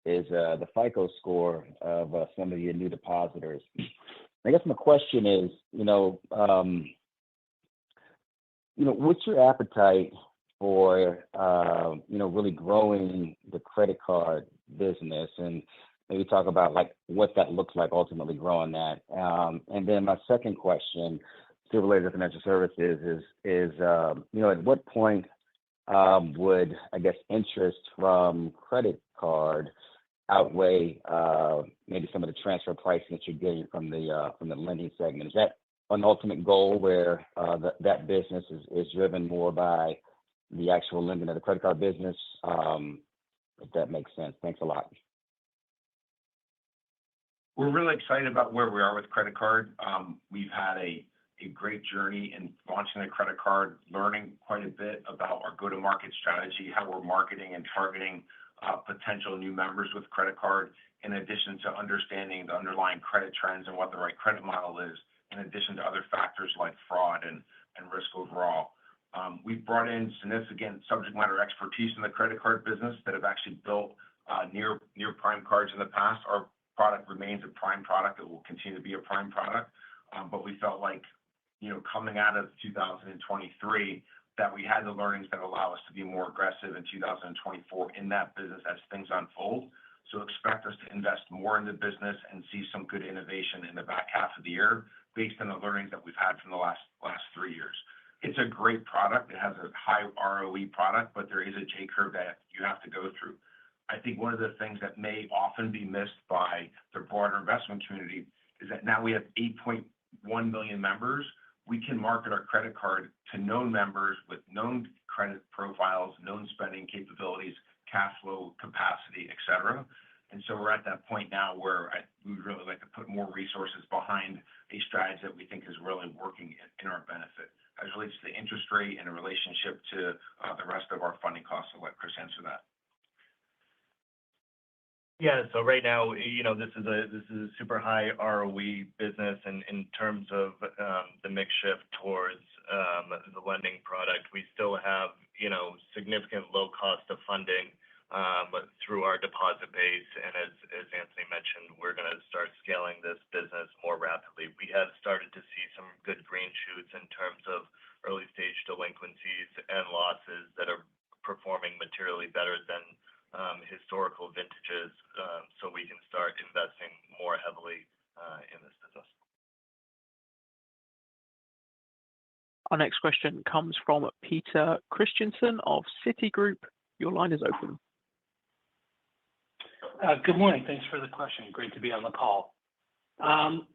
is the FICO score of some of your new depositors. I guess my question is, what's your appetite for, really growing the credit card business, and maybe talk about like what that looks like ultimately growing that. And then my second question, still related to financial services, is at what point would, I guess, interest from credit card outweigh maybe some of the transfer pricing that you're getting from the lending segment? Is that an ultimate goal where that business is driven more by the actual lending of the credit card business? If that makes sense. Thanks a lot. We're really excited about where we are with credit card. We've had a great journey in launching the credit card, learning quite a bit about our go-to-market strategy, how we're marketing and targeting potential new members with credit card, in addition to understanding the underlying credit trends and what the right credit model is, in addition to other factors like fraud and risk overall. We've brought in significant subject matter expertise in the credit card business that have actually built near prime cards in the past. Our product remains a prime product. It will continue to be a prime product. But we felt like, coming out of 2023, that we had the learnings that allow us to be more aggressive in 2024 in that business as things unfold. So expect us to invest more in the business and see some good innovation in the back half of the year based on the learnings that we've had from the last 3 years. It's a great product. It has a high ROE product, but there is a J curve that you have to go through. I think one of the things that may often be missed by the broader investment community is that now we have 8.1 million members. We can market our credit card to known members with known credit profiles, known spending capabilities, cash flow capacity, et cetera. And so we're at that point now where we would really like to put more resources behind a strategy that we think is really working in our benefit as it relates to the interest rate and a relationship to the rest of our funding costs. I'll let Chris answer that. Yeah, so right now, this is a super high ROE business, and in terms of the mix shift towards the lending product, we still have significant low cost of funding through our deposit base. And as Anthony mentioned, we're going to start scaling this business more rapidly. We have started to see some good green shoots in terms of early stage delinquencies and losses that are performing materially better than historical vintages, so we can start investing more heavily in this business. Our next question comes from Peter Christiansen of Citigroup. Your line is open. Good morning. Thanks for the question. Great to be on the call. I'm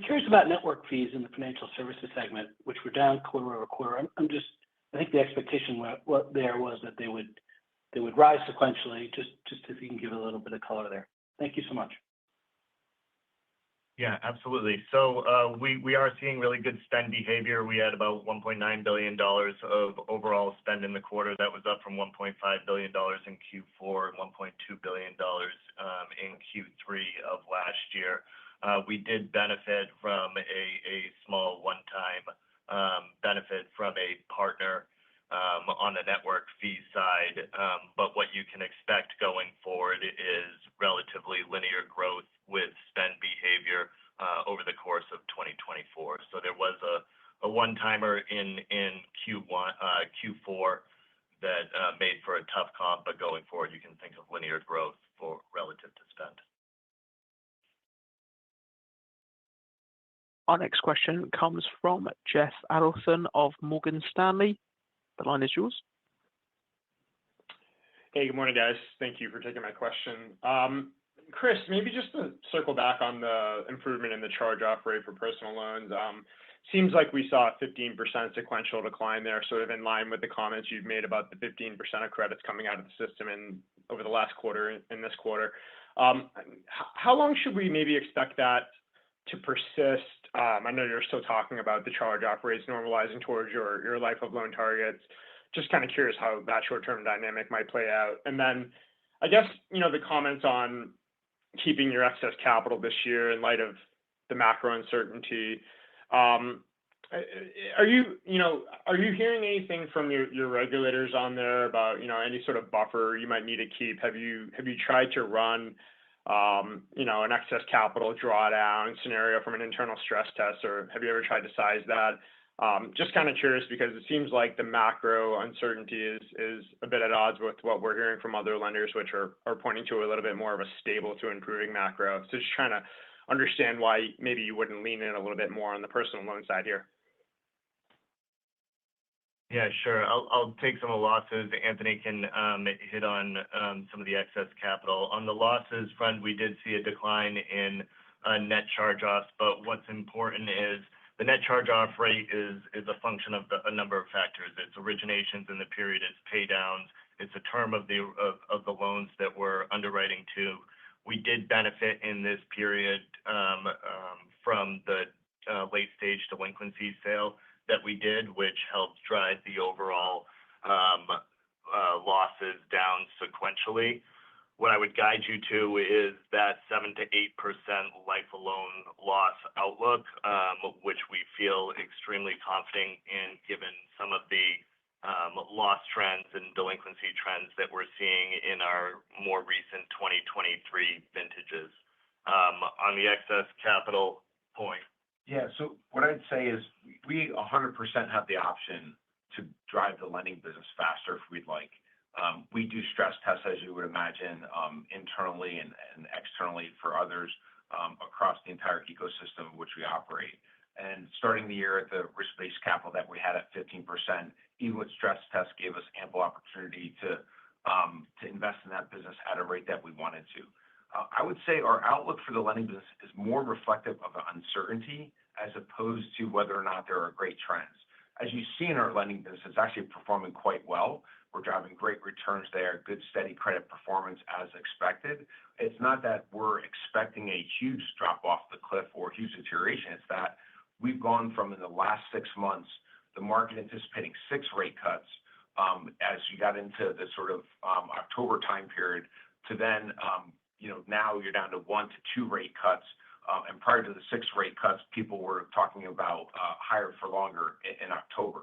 curious about network fees in the financial services segment, which were down quarter over quarter. I think the expectation there was that they would rise sequentially. Just if you can give a little bit of color there. Thank you so much. Yeah, absolutely. So we are seeing really good spend behavior. We had about $1.9 billion of overall spend in the quarter. That was up from $1.5 billion in Q4 and $1.2 billion in Q3 of last year. We did benefit from a small one-time benefit from a partner on the network fee side. But what you can expect going forward is relatively linear growth with spend behavior over the course of 2024. So there was a one-timer in Q4 that made for a tough comp, but going forward, you can think of linear growth for relative to spend. Our next question comes from Jeff Adelson of Morgan Stanley. The line is yours. Hey, good morning, guys. Thank you for taking my question. Chris, maybe just to circle back on the improvement in the charge-off rate for personal loans. Seems like we saw a 15% sequential decline there, sort of in line with the comments you've made about the 15% of credits coming out of the system over the last quarter and this quarter. How long should we maybe expect that to persist? I know you're still talking about the charge-off rates normalizing towards your life of loan targets. Just kind of curious how that short-term dynamic might play out. And then I guess, the comments on keeping your excess capital this year in light of the macro uncertainty. Are you hearing anything from your regulators on there about, any sort of buffer you might need to keep? Have you tried to run an excess capital drawdown scenario from an internal stress test, or have you ever tried to size that? Just kind of curious because it seems like the macro uncertainty is a bit at odds with what we're hearing from other lenders, which are pointing to a little bit more of a stable to improving macro. So just trying to understand why maybe you wouldn't lean in a little bit more on the personal loan side here. Yeah, sure. I'll take some of the losses. Anthony can hit on some of the excess capital. On the losses front, we did see a decline in net charge-offs, but what's important is the net charge-off rate is a function of a number of factors. It's originations in the period, it's pay downs, it's a term of the loans that we're underwriting to. We did benefit in this period from the late stage delinquency sale that we did, which helped drive the overall losses down sequentially. What I would guide you to is that 7 to 8% life of loan loss outlook, which we feel extremely confident in given some of the loss trends and delinquency trends that we're seeing in our more recent 2023 vintages. On the excess capital point. Yeah, so what I'd say is we 100% have the option to drive the lending business faster if we'd like. We do stress tests, as you would imagine, internally and externally for others across the entire ecosystem in which we operate. And starting the year at the risk-based capital that we had at 15%, even with stress tests, gave us ample opportunity to invest in that business at a rate that we wanted to. I would say our outlook for the lending business is more reflective of the uncertainty as opposed to whether or not there are great trends. As you see in our lending business, it's actually performing quite well. We're driving great returns there, good steady credit performance as expected. It's not that we're expecting a huge drop off the cliff or huge deterioration. It's that we've gone from in the last 6 months, the market anticipating 6 rate cuts as you got into the sort of October time period to then, now you're down to 1 to 2 rate cuts. And prior to the 6 rate cuts, people were talking about higher for longer in October.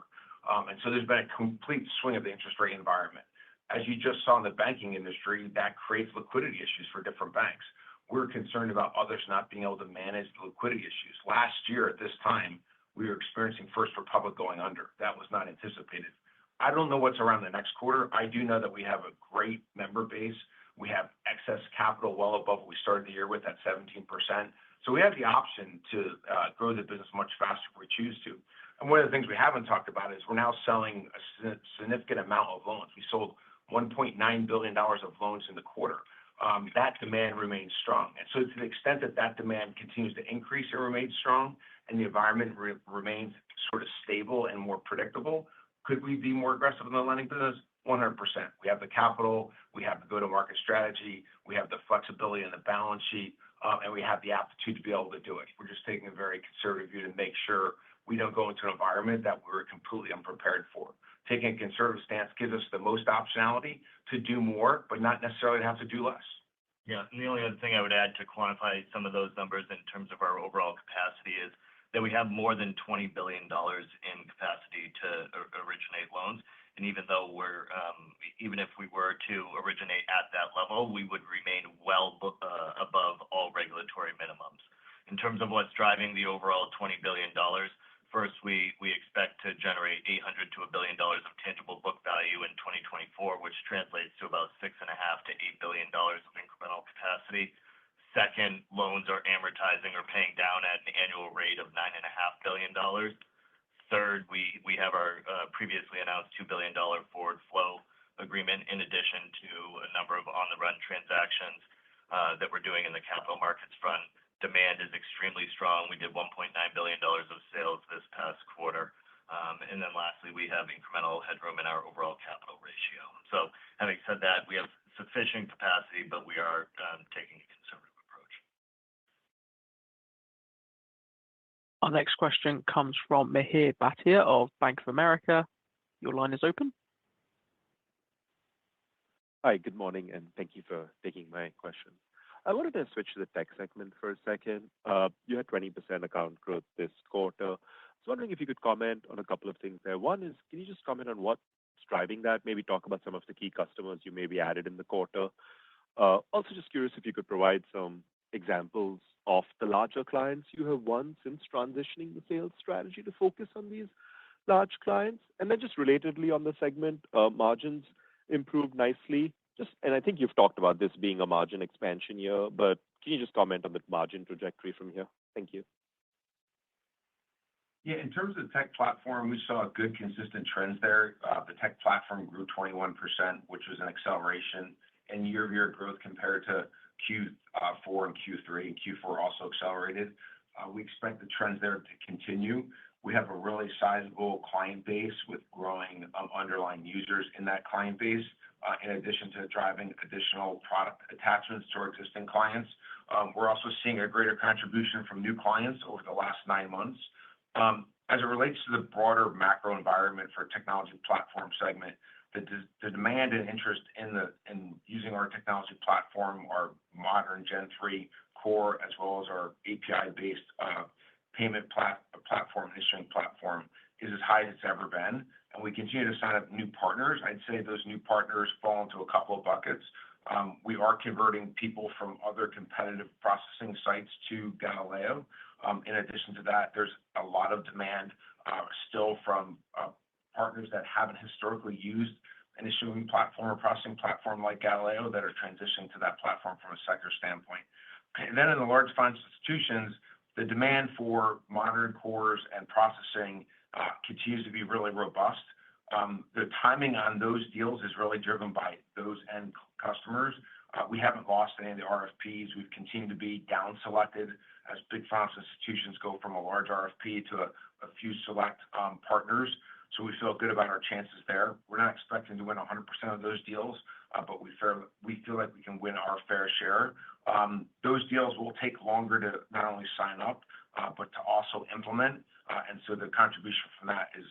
And so there's been a complete swing of the interest rate environment. as you just saw in the banking industry, that creates liquidity issues for different banks. We're concerned about others not being able to manage the liquidity issues. Last year at this time, we were experiencing First Republic going under. That was not anticipated. I don't know what's around the next quarter. I do know that we have a great member base. We have excess capital well above what we started the year with at 17%. So we have the option to grow the business much faster if we choose to. And one of the things we haven't talked about is we're now selling a significant amount of loans. We sold $1.9 billion of loans in the quarter. That demand remains strong. And so to the extent that that demand continues to increase and remains strong and the environment remains sort of stable and more predictable, could we be more aggressive in the lending business? 100%. We have the capital, we have the go-to-market strategy, we have the flexibility in the balance sheet, and we have the aptitude to be able to do it. We're just taking a very conservative view to make sure we don't go into an environment that we're completely unprepared for. Taking a conservative stance gives us the most optionality to do more, but not necessarily to have to do less. Yeah, and the only other thing I would add to quantify some of those numbers in terms of our overall capacity is that we have more than $20 billion in capacity to originate loans. And even though even if we were to originate at that level, we would remain well above all regulatory minimums. In terms of what's driving the overall $20 billion, first, we expect to generate $800 to $1 billion of tangible book value in 2024, which translates to about $6.5 to $8 billion of incremental capacity. Second, loans are amortizing or paying down at an annual rate of $9.5 billion. Third, we have our previously announced $2 billion forward flow agreement in addition to a number of on-the-run transactions that we're doing in the capital markets front. Demand is extremely strong. We did $1.9 billion of sales this past quarter. And then lastly, we have incremental headroom in our overall capital ratio. So having said that, we have sufficient capacity, but we are taking a conservative approach. Our next question comes from Mihir Bhatia of Bank of America. Your line is open. Hi, good morning, and thank you for taking my question. I wanted to switch to the tech segment for a second. You had 20% account growth this quarter. I was wondering if you could comment on a couple of things there. One is, can you just comment on what's driving that? Maybe talk about some of the key customers you maybe added in the quarter. Also, just curious if you could provide some examples of the larger clients you have won since transitioning the sales strategy to focus on these large clients. And then just relatedly on the segment, margins improved nicely. And I think you've talked about this being a margin expansion year, but can you just comment on the margin trajectory from here? Thank you. Yeah, in terms of the tech platform, we saw good, consistent trends there. The tech platform grew 21%, which was an acceleration in year-over-year growth compared to Q4 and Q3. And Q4 also accelerated. We expect the trends there to continue. We have a really sizable client base with growing underlying users in that client base, in addition to driving additional product attachments to our existing clients. We're also seeing a greater contribution from new clients over the last 9 months. As it relates to the broader macro environment for technology platform segment, the demand and interest in using our technology platform, our modern Gen 3 core, as well as our API-based payment platform, issuing platform, is as high as it's ever been. And we continue to sign up new partners. I'd say those new partners fall into a couple of buckets. We are converting people from other competitive processing sites to Galileo. In addition to that, there's a lot of demand still from partners that haven't historically used an issuing platform or processing platform like Galileo that are transitioning to that platform from a sector standpoint. And then in the large financial institutions, the demand for modern cores and processing continues to be really robust. The timing on those deals is really driven by those end customers. We haven't lost any of the RFPs. We've continued to be down selected as big financial institutions go from a large RFP to a few select partners. So we feel good about our chances there. We're not expecting to win 100% of those deals, but we feel like we can win our fair share. Those deals will take longer to not only sign up, but to also implement. And so the contribution from that is,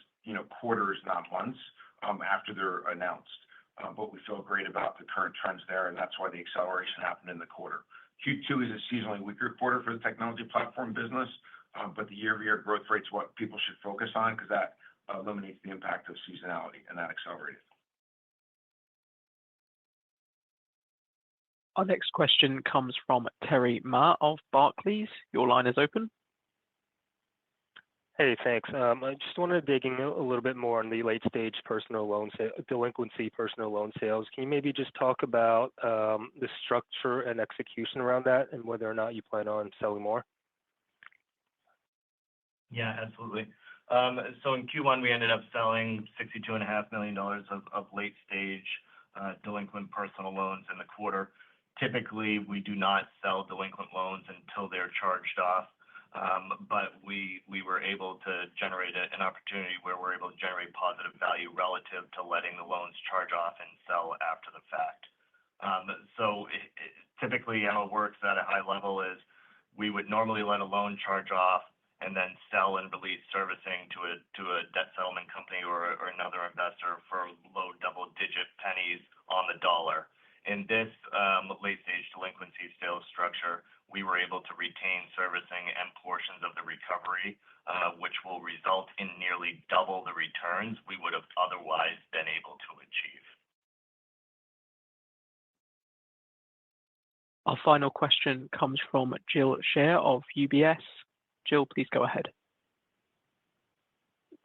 quarters, not months, after they're announced. But we feel great about the current trends there, and that's why the acceleration happened in the quarter. Q2 is a seasonally weaker quarter for the technology platform business, but the year-over-year growth rate is what people should focus on because that eliminates the impact of seasonality, and that accelerated. Our next question comes from Terry Ma of Barclays. Your line is open. Hey, thanks. I just wanted to dig in a little bit more on the late-stage personal loan delinquency personal loan sales. Can you maybe just talk about the structure and execution around that and whether or not you plan on selling more? Yeah, absolutely. So in Q1, we ended up selling $62.5 million of late-stage delinquent personal loans in the quarter. Typically, we do not sell delinquent loans until they're charged off, but we were able to generate an opportunity where we're able to generate positive value relative to letting the loans charge off and sell after the fact. Typically, how it works at a high level is we would normally let a loan charge off and then sell and release servicing to a debt settlement company or another investor for low double-digit pennies on the dollar. In this late-stage delinquency sales structure, we were able to retain servicing and portions of the recovery, which will result in nearly double the returns we would have otherwise been able to achieve. Our final question comes from Jill Shea of UBS. Jill, please go ahead.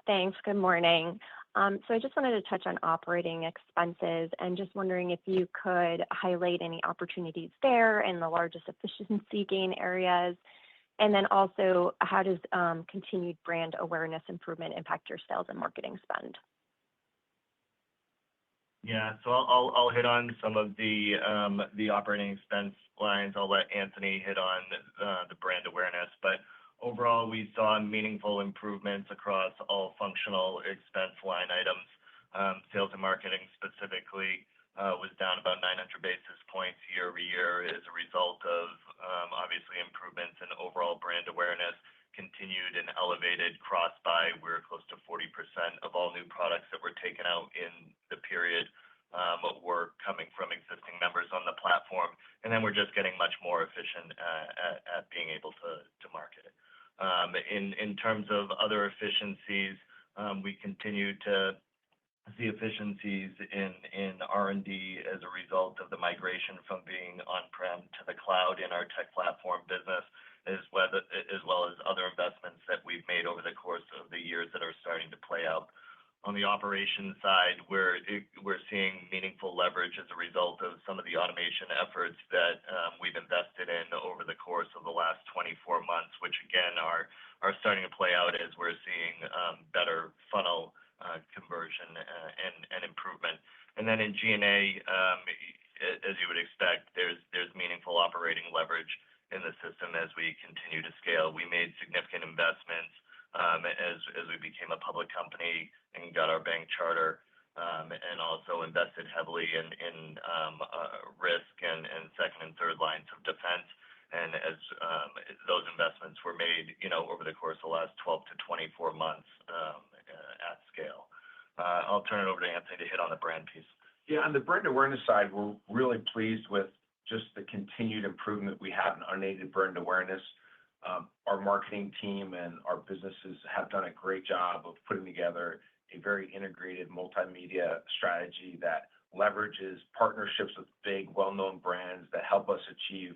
Thanks. Good morning. So I just wanted to touch on operating expenses and just wondering if you could highlight any opportunities there in the largest efficiency gain areas. And then also, how does continued brand awareness improvement impact your sales and marketing spend? Yeah, so I'll hit on some of the operating expense lines. I'll let Anthony hit on the brand awareness. But overall, we saw meaningful improvements across all functional expense line items. Sales and marketing specifically was down about 900 basis points year over year as a result of obviously improvements in overall brand awareness, continued and elevated cross-buy. We're close to 40% of all new products that were taken out in the period were coming from existing members on the platform. And then we're just getting much more efficient at being able to market it. In terms of other efficiencies, we continue to see efficiencies in R&D as a result of the migration from being on-prem to the cloud in our tech platform business, as well as other investments that we've made over the course of the years that are starting to play out. On the operations side, we're seeing meaningful leverage as a result of some of the automation efforts that we've invested in over the course of the last 24 months, which again are starting to play out as we're seeing better funnel conversion and improvement. And then in G&A, as you would expect, there's meaningful operating leverage in the system as we continue to scale. We made significant investments as we became a public company and got our bank charter, and also invested heavily in risk and second and third lines of defense. And as those investments were made, over the course of the last 12 to 24 months at scale. I'll turn it over to Anthony to hit on the brand piece. Yeah, on the brand awareness side, we're really pleased with just the continued improvement we have in unaided brand awareness. Our marketing team and our businesses have done a great job of putting together a very integrated multimedia strategy that leverages partnerships with big, well-known brands that help us achieve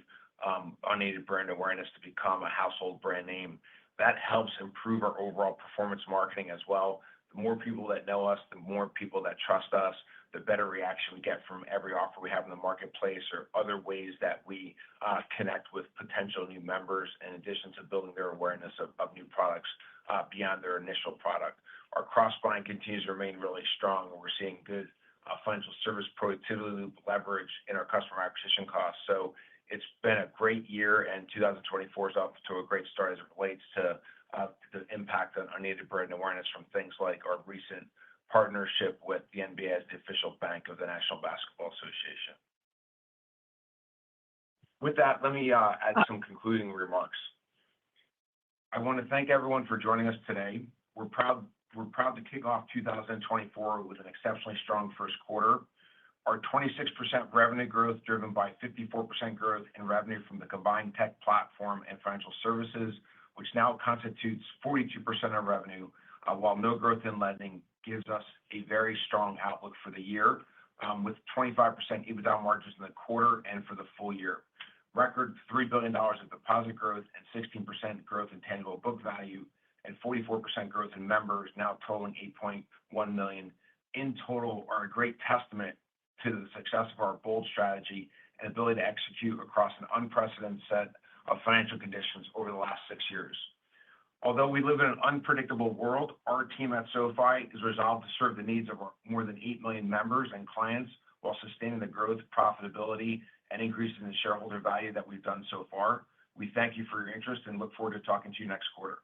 unaided brand awareness to become a household brand name. That helps improve our overall performance marketing as well. The more people that know us, the more people that trust us, the better reaction we get from every offer we have in the marketplace or other ways that we connect with potential new members, in addition to building their awareness of new products beyond their initial product. Our cross-buying continues to remain really strong, and we're seeing good financial service productivity loop leverage in our customer acquisition costs. So it's been a great year, and 2024 is off to a great start as it relates to the impact on unaided brand awareness from things like our recent partnership with the NBA as the official bank of the National Basketball Association. With that, let me add some concluding remarks. I want to thank everyone for joining us today. We're proud to kick off 2024 with an exceptionally strong first quarter. Our 26% revenue growth, driven by 54% growth in revenue from the combined tech platform and financial services, which now constitutes 42% of revenue, while no growth in lending gives us a very strong outlook for the year. with 25% EBITDA margins in the quarter and for the full year. Record $3 billion of deposit growth and 16% growth in tangible book value and 44% growth in members, now totaling 8.1 million in total, are a great testament to the success of our bold strategy and ability to execute across an unprecedented set of financial conditions over the last 6 years. Although we live in an unpredictable world, our team at SoFi is resolved to serve the needs of our more than 8 million members and clients while sustaining the growth, profitability, and increasing the shareholder value that we've done so far. We thank you for your interest and look forward to talking to you next quarter.